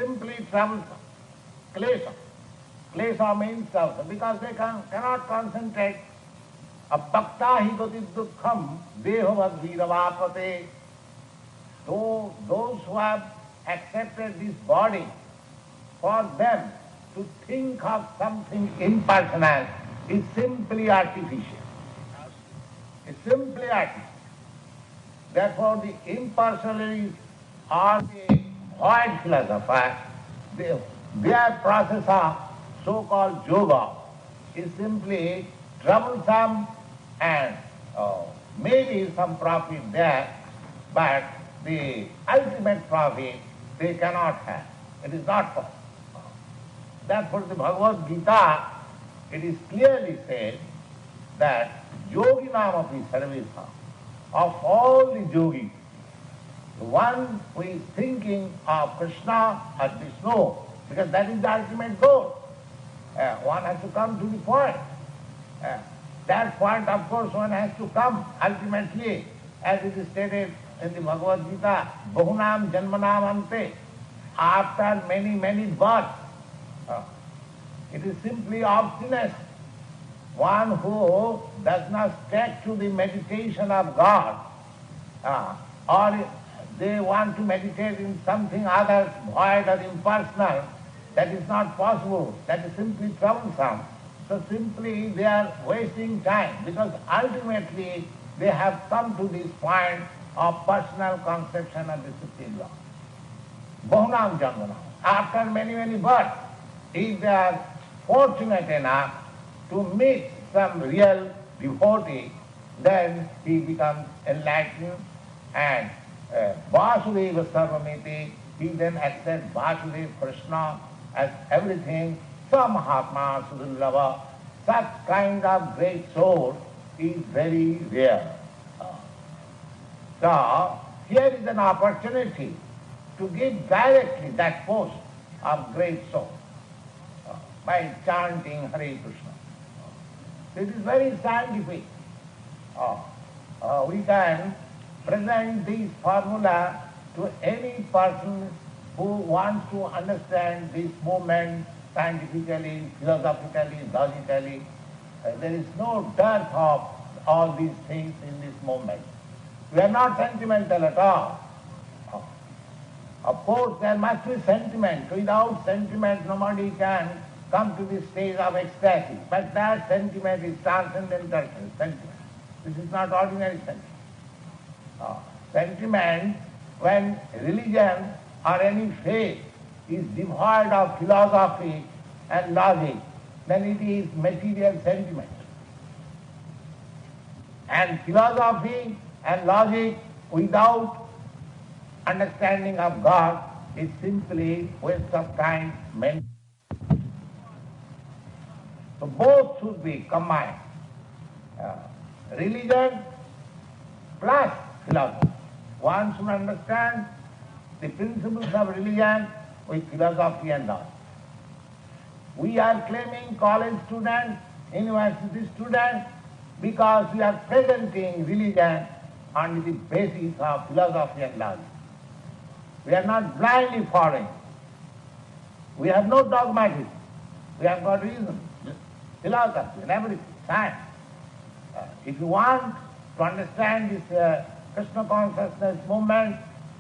simply troublesome. Klesha. Klesha means troublesome because they cannot concentrate. Abhakta hi gati dukkham dehovad viravapate. So those who have accepted this body, for them to think of something impersonal is simply artificial. It's simply artificial. Therefore the impersonalists or the void philosophers, their process of so-called yoga is simply troublesome and maybe some profit there, but the ultimate profit they cannot have. It is not possible. Therefore the Bhagavad Gita, it is clearly said that yoginam api sarvesha, of all the yogis, the one who is thinking of Krishna or Vishnu, because that is the ultimate goal. One has to come to the point. That point, of course, one has to come ultimately, as it is stated in the Bhagavad Gita, Bahunam Janmanam Ante, after many, many births. It is simply obstinate. One who does not stick to the meditation of God, or they want to meditate in something other, void or impersonal, that is not possible. That is simply troublesome. So simply they are wasting time, because ultimately they have come to this point of personal conception of the Supreme Lord. Bahunam Janmanam. After many, many births, if they are fortunate enough to meet some real devotee, then he becomes enlightened, and Vasudeva Sarvamiti, he then accepts Vasudeva Krishna as everything, some Mahatma Sudurlava. Such kind of great soul is very rare. So here is an opportunity to give directly that post of great soul by chanting Hare Krishna. It is very scientific. We can present this formula to any person who wants to understand this movement scientifically, philosophically, logically. There is no dearth of all these things in this movement. We are not sentimental at all. Of course, there must be sentiment. Without sentiment, nobody can come to this stage of ecstasy. But that sentiment is transcendental sentiment. This is not ordinary sentiment. Sentiment, when religion or any faith is devoid of philosophy and logic, then it is material sentiment. And philosophy and logic without understanding of God is simply waste of time. So both should be combined. Religion plus philosophy. One should understand the principles of religion with philosophy and logic. We are claiming college students, university students, because we are presenting religion on the basis of philosophy and logic. We are not blindly following. We have no dogmatism. We have got reason, philosophy and everything, science. If you want to understand this Krishna consciousness movement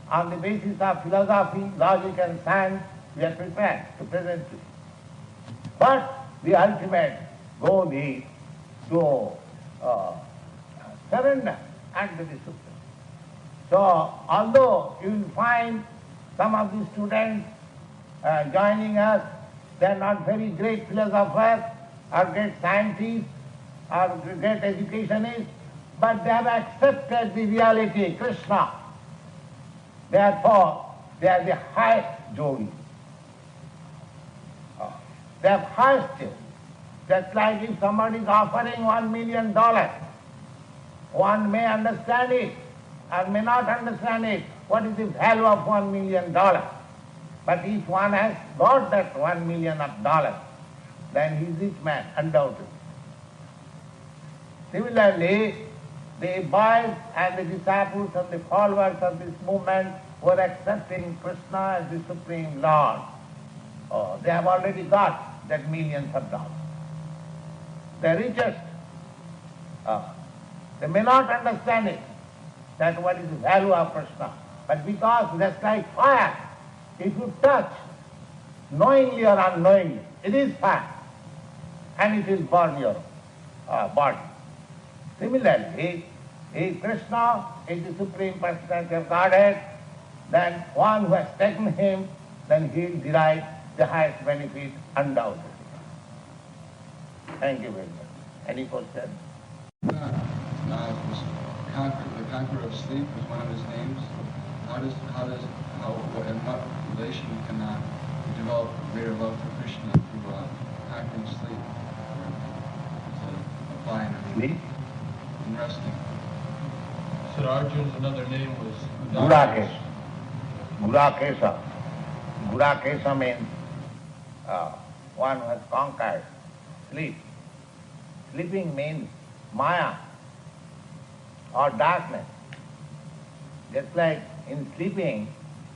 on the basis of philosophy, logic and science, we are prepared to present it. But the ultimate goal is to surrender unto the Supreme. So, although you will find some of the students joining us, they are not very great philosophers or great scientists or great educationists, but they have accepted the reality, Krishna. Therefore, they are the highest yogis. They have highest skill. Just like if somebody is offering $1 million, one may understand it or may not understand it. What is the value of $1 million? But if one has got that $1 million, then he is rich man, undoubtedly. Similarly, the boys and the disciples and the followers of this movement were accepting Krishna as the Supreme Lord. They have already got that millions of dollars. The richest, they may not understand it, that what is the value of Krishna. But because that's like fire, if you touch, knowingly or unknowingly, it is fire, and it will burn your body. Similarly, if Krishna is the Supreme Personality of Godhead, then one who has taken him, then he will derive the highest benefit undoubtedly. Thank you very much. Any questions? The conqueror of sleep was one of his names. In what relation can we develop greater love for Krishna through conquering sleep? Applying sleep? And resting. So Arjun's another name was Gurakesha. Gurakesha. Gurakesha means one who has conquered sleep. Sleeping means Maya or darkness. Just like in sleeping,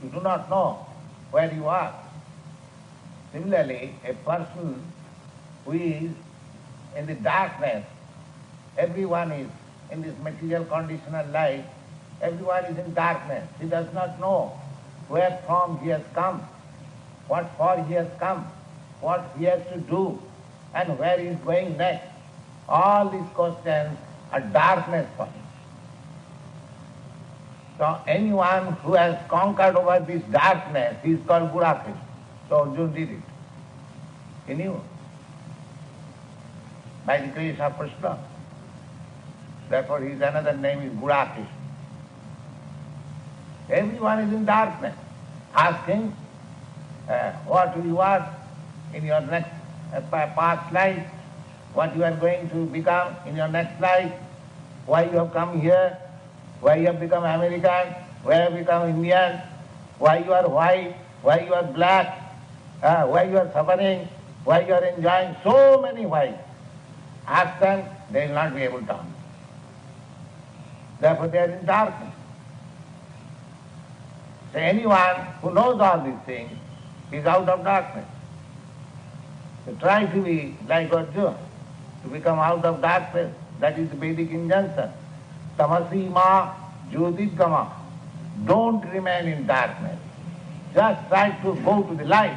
you do not know where you are. Similarly, a person who is in the darkness, everyone is in this material conditional life, everyone is in darkness. He does not know where from he has come, what for he has come, what he has to do, and where he is going next. All these questions are darkness for him. So anyone who has conquered over this darkness, he is called Gurakesha. So Arjuna did it. He knew. By the grace of Krishna. Therefore his another name is Gurakesha. Everyone is in darkness. Ask him what you are in your next past life, what you are going to become in your next life, why you have come here, why you have become American, why you have become Indian, why you are white, why you are black, why you are suffering, why you are enjoying, so many whys. Ask them, they will not be able to answer. Therefore they are in darkness. So anyone who knows all these things is out of darkness. So try to be like Arjuna, to become out of darkness. That is the Vedic injunction. Tamasi ma jyotidgama. Don't remain in darkness. Just try to go to the light.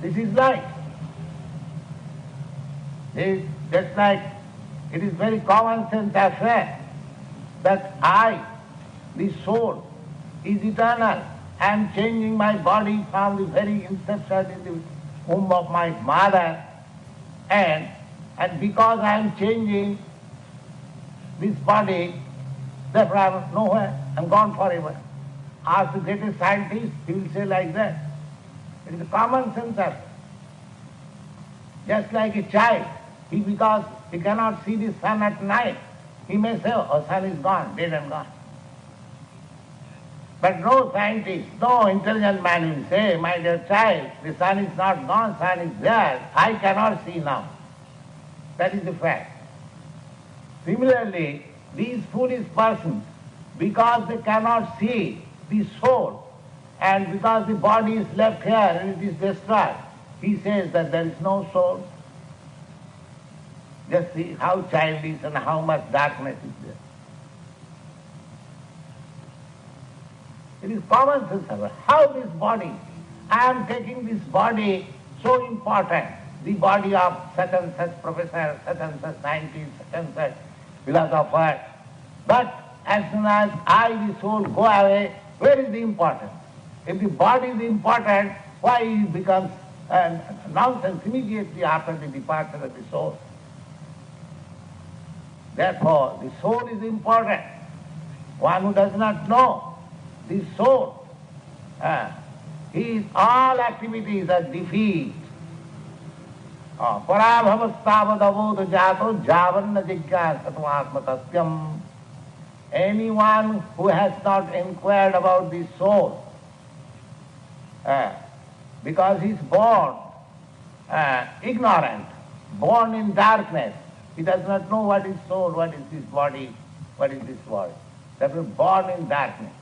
This is light. It is just like it is very common sense affair that I, the soul, is eternal. I am changing my body from the very inception in the womb of my mother, and because I am changing this body, therefore I am nowhere, I am gone forever. Ask the greatest scientist, he will say like that. It is a common sense affair. Just like a child, because he cannot see the sun at night, he may say, oh, sun is gone, dead and gone. But no scientist, no intelligent man will say, my dear child, the sun is not gone, sun is there, I cannot see now. That is the fact. Similarly, these foolish persons, because they cannot see the soul, and because the body is left here and it is destroyed, he says that there is no soul. Just see how childish and how much darkness is there. It is common sense. How this body, I am taking this body so important, the body of such and such professor, such and such scientist, such and such philosopher. But as soon as I, the soul, go away, where is the importance? If the body is important, why it becomes nonsense immediately after the departure of the soul? Therefore, the soul is important. One who does not know the soul, his all activities are defeat. Parabhavastavad jato javanna jigyasatvatmatasyam. Anyone who has not inquired about the soul, because he is born ignorant, born in darkness, he does not know what is soul, what is this body, what is this world. Therefore born in darkness.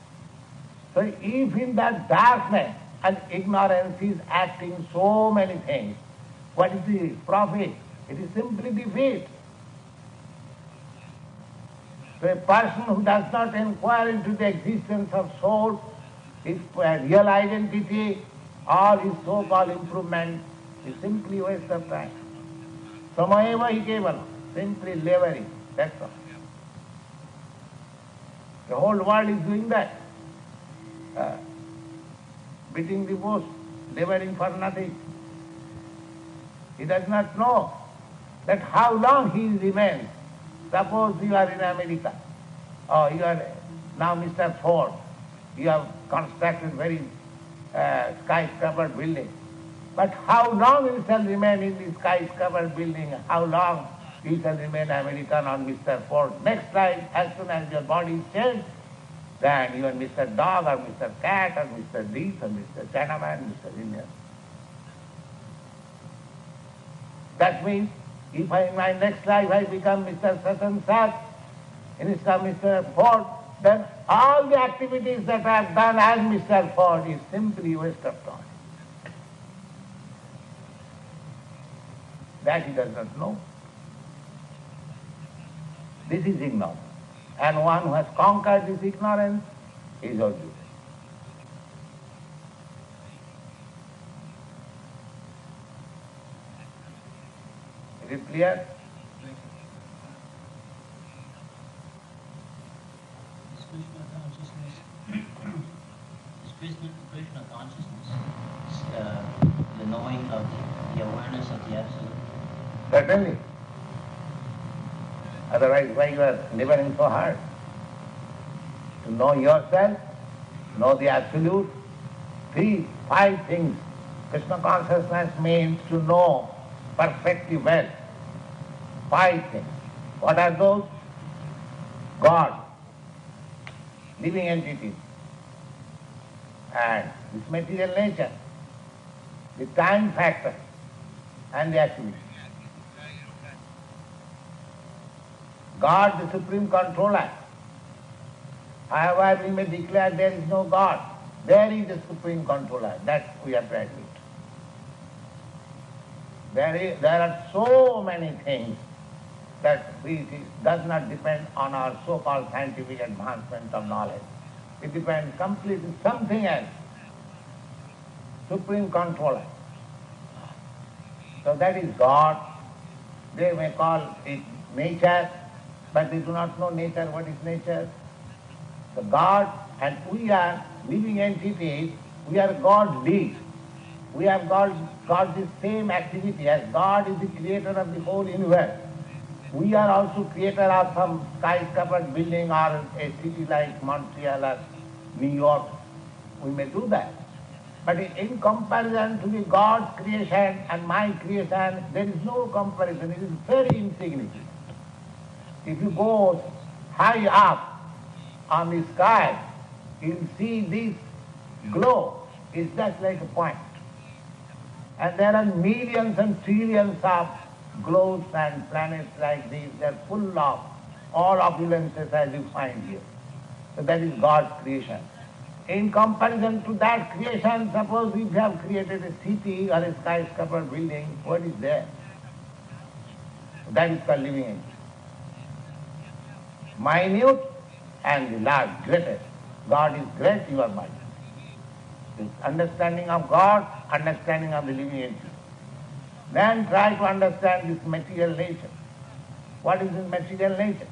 So if in that darkness And ignorance is acting so many things. What is the profit? It is simply defeat. So a person who does not inquire into the existence of soul, his real identity, all his so-called improvement, is simply waste of time. Samayeva hi kevalam, simply laboring, that's all. The whole world is doing that. Beating the bush, laboring for nothing. He does not know that how long he remains. Suppose you are in America, or you are now Mr. Ford, you have constructed very skyscraper building. But how long you shall remain in the skyscraper building? How long you shall remain American or Mr. Ford? Next time, as soon as your body is changed, then you are Mr. Dog or Mr. Cat or Mr. This or Mr. Chinaman, Mr. Indian. That means if in my next life I become Mr. Such and Such, instead of Mr. Ford, then all the activities that I have done as Mr. Ford is simply waste of time. That he does not know. This is ignorance. And one who has conquered this ignorance is Arjuna. Is it clear? Is Krishna consciousness, Krishna consciousness, the knowing of the awareness of the Absolute? Certainly. Otherwise, why you are laboring so hard? To know yourself, know the Absolute. 5 things. Krishna consciousness means to know perfectly well. 5 things. What are those? God, living entities, and this material nature, the time factor, and the activity. God, the supreme controller. However, we may declare there is no God. There is the supreme controller. That we have to admit. There are so many things that it does not depend on our so-called scientific advancement of knowledge. It depends completely on something else. Supreme controller. So that is God. They may call it nature, but they do not know nature. What is nature? So God, and we are living entities, we are godly. We have got the same activity as God is the creator of the whole universe. We are also creator of some skyscraper building or a city like Montreal or New York. We may do that. But in comparison to the God's creation and my creation, there is no comparison. It is very insignificant. If you go high up on the sky, you'll see this globe is just like a point. And there are millions and trillions of globes and planets like these. They are full of all opulences as you find here. So that is God's creation. In comparison to that creation, suppose we have created a city or a skyscraper building, what is there? That is called living entity. Minute and the large, greatest. God is great, you are mighty. This understanding of God, understanding of the living entity. Then try to understand this material nature. What is this material nature?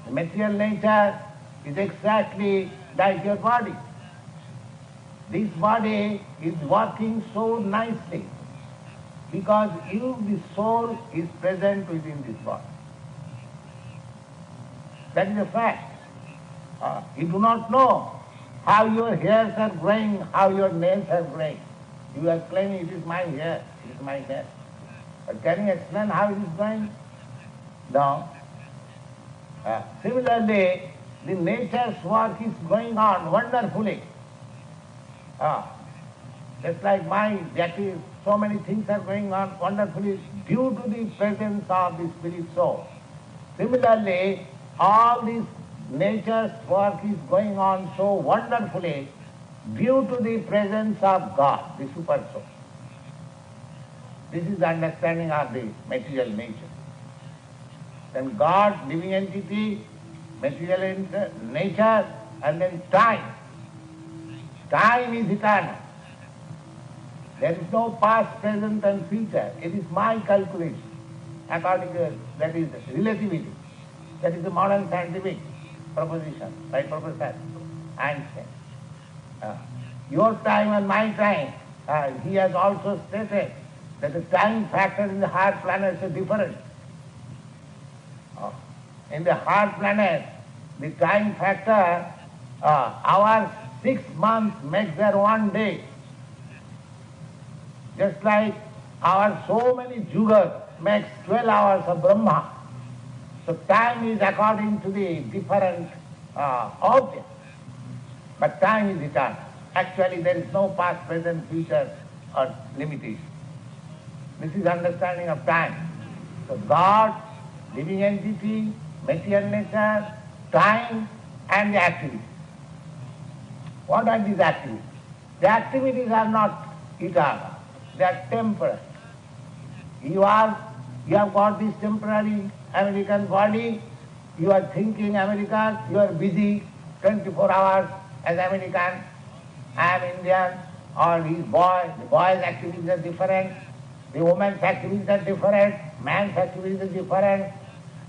The material nature is exactly like your body. This body is working so nicely because you, the soul, is present within this body. That is a fact. You do not know how your hairs are growing, how your nails are growing. You are claiming it is my hair, it is my hair. But can you explain how it is growing? No. Similarly, the nature's work is going on wonderfully. Just like mine, that is, so many things are going on wonderfully due to the presence of the spirit soul. Similarly, all this nature's work is going on so wonderfully due to the presence of God, the super soul. This is the understanding of the material nature. Then God, living entity, material nature, and then time. Time is eternal. There is no past, present and future. It is my calculation. According to that is relativity. That is the modern scientific proposition by Professor Einstein. Your time and my time, he has also stated that the time factor in the higher planets is different. In the hard planet, the time factor, our 6 months makes their 1 day. Just like our so many jugas makes 12 hours of Brahma. So time is according to the different objects. But time is eternal. Actually there is no past, present, future or limitation. This is understanding of time. So God, living entity, material nature, time and the activities. What are these activities? The activities are not eternal. They are temporary. You have got this temporary American body, you are thinking American, you are busy 24 hours as American, I am Indian, or he is boy, the boy's activities are different, the woman's activities are different, man's activities are different,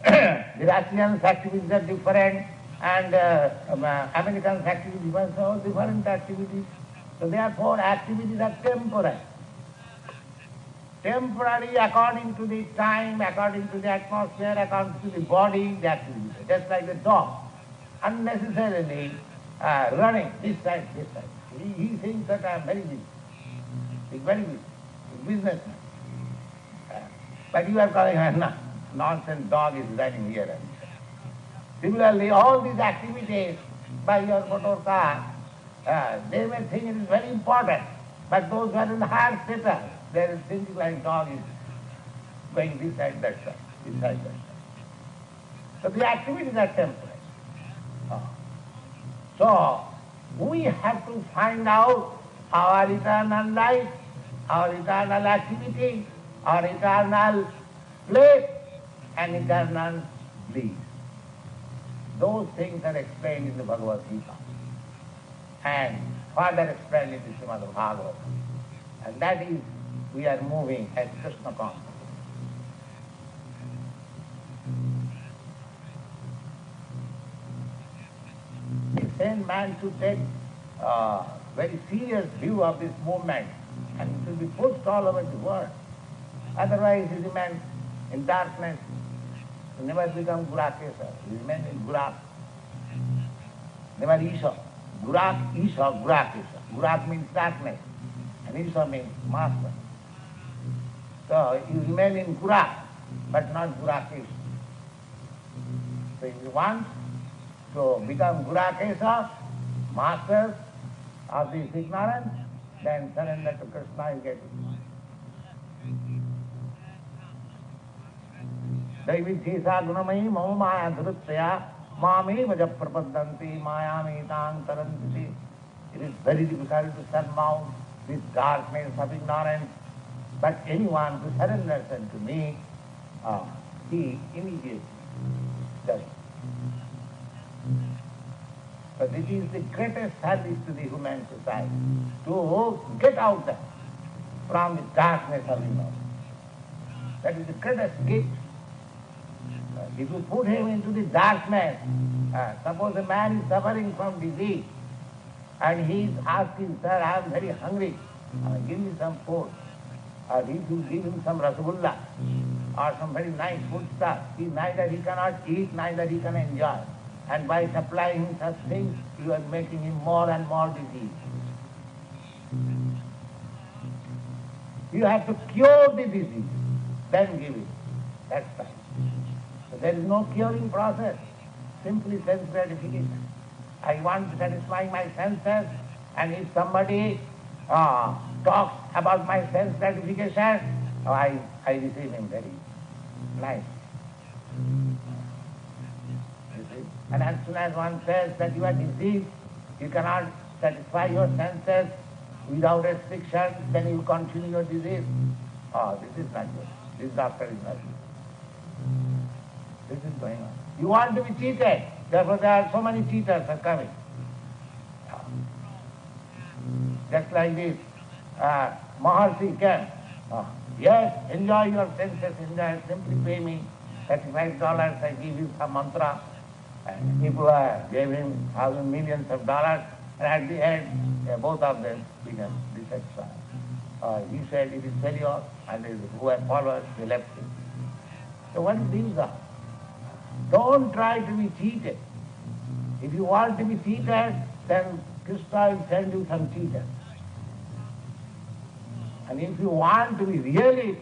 the Russian's activities are different, and American's activities are so different activities. So therefore activities are temporary. Temporary according to the time, according to the atmosphere, according to the body, the activity. Just like the dog, unnecessarily running this side, this side. He thinks that I am very busy. He's very busy. He's businessman. But you are calling him nonsense dog is running here and there. Similarly, all these activities by your motor car, they may think it is very important, but those who are in the higher status, they are thinking like dog is going this side, that side, this side, that side. So the activities are temporary. So we have to find out our eternal life, our eternal activity, our eternal place and eternal bliss. Those things are explained in the Bhagavad Gita and further explained in the Srimad Bhagavatam. And that is, we are moving as Krishna consciousness. The same man should take a very serious view of this movement and it should be pushed all over the world. Otherwise he remains in darkness. He never become Gurakesa. He remains in Gurak. Never Isha. Gurak, Isha, Gurakesa. Gurak means darkness and Isha means master. So you remain in Gurak, but not Gurakesa. So if you want to become Gurakesa, master of this ignorance, then surrender to Krishna, you get it. Daivichesa gunamayi mama maya dhruttaya mame vaja prapadanti mayami taranti. It is very difficult to surmount this darkness of ignorance, but anyone who surrenders unto me, he immediately does it. So this is the greatest service to the human society, to get out there from the darkness of ignorance. That is the greatest gift. If you put him into the darkness, suppose a man is suffering from disease and he is asking, sir, I am very hungry, give me some food. Or if you give him some rasgulla or some very nice food stuff, he cannot eat, neither he can enjoy. And by supplying him such things, you are making him more and more diseased. You have to cure the disease, then give it. That's right. So there is no curing process, simply sense gratification. I want to satisfy my senses, and if somebody talks about my sense gratification, I receive him very nice. You see? And as soon as one says that you are diseased, you cannot satisfy your senses without restriction, then you continue your disease. Oh, this is not good. This doctor is not good. This is going on. You want to be cheated. Therefore there are so many cheaters are coming. Just like this, Maharshi came. Yes, enjoy your senses, enjoy, simply pay me $35, I give you some mantra. And people gave him thousands, millions of dollars, and at the end, both of them became dissatisfied. He said it is failure, and who had followers, they left him. So what is this? Don't try to be cheated. If you want to be cheated, then Krishna will send you some cheaters. And if you want to be really